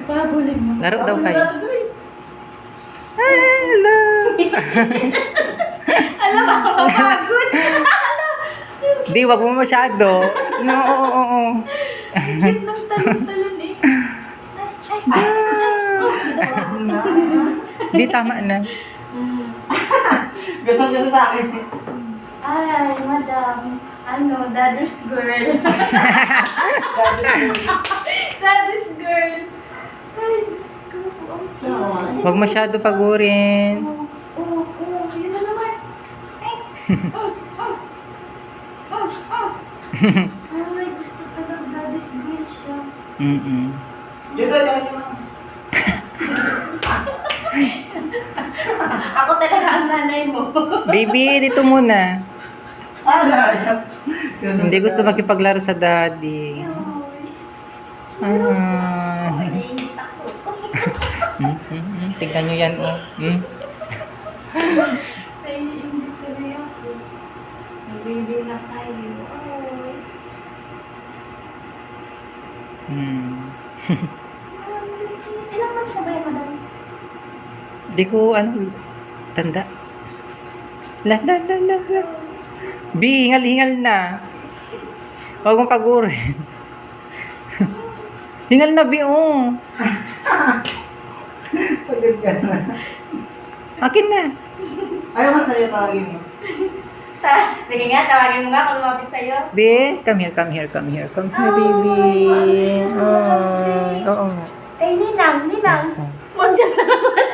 Pabulin mo. Laro daw kayo. Hello! Alam mo, mapagod. Di, wag mo masyado. No, oo. Ang ng talon-talon eh. Di, tama na. Gusto sa akin. Ay, madam. Ano, daddy's girl. Daddy's girl. Ay, Diyos ko. Ang cute. Wag masyado pagurin. Oo, yun na naman. Ay, Ay, gusto talaga daddy's girl siya. Dito, dito. Ako talaga ang nanay mo. Baby, dito muna. Ayaw. Hindi gusto makipaglaro sa daddy. Ah. Naiinit ako. Tignan nyo yan, oh. Naiinit ka na ako. May baby na kayo. Ay. Ilang months na ba yan, madam? Di ko, tanda. La. Bi, hingal na. Huwag mong pagurin. Hingal na, Bi, oh. Pagod ka na. Akin na. Ayaw ka sa'yo tawagin mo. Sige nga, tawagin mo nga kung lumapit sa'yo. Bi, come here, baby. Oo. Kay Ninang. Huwag dyan na naman.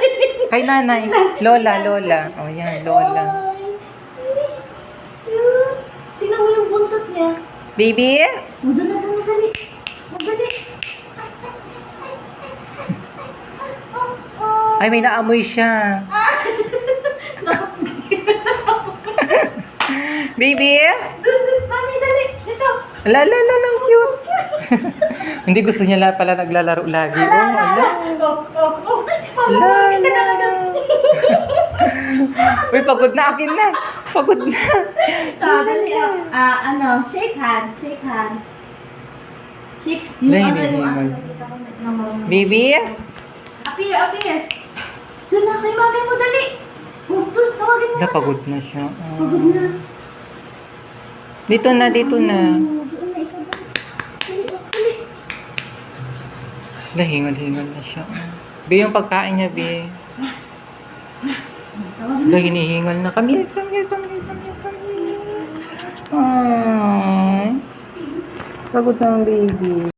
Kay nanay. Lola. Oh, yan, Lola. Tingnan mo yung buntot niya. Baby? Madali. Ay, may naamoy siya. Baby? Dun, mami, dali. Dito. La, cute. Hindi gusto niya pala naglalaro lagi. Oh, ala. La. Uy, pagod na akin na. Pagod na. Dali. Shake hands. Shake. Baby? Up here. Doon na kay mami mo, dali. Doon, tawagin mo. La, pagod na siya. Pagod na. Dito na. Doon na, ikaw dali. La, hingal na siya. Be, yung pagkain niya, Be. La, hinihingal na. Come here. Ay. Pagod na ang baby.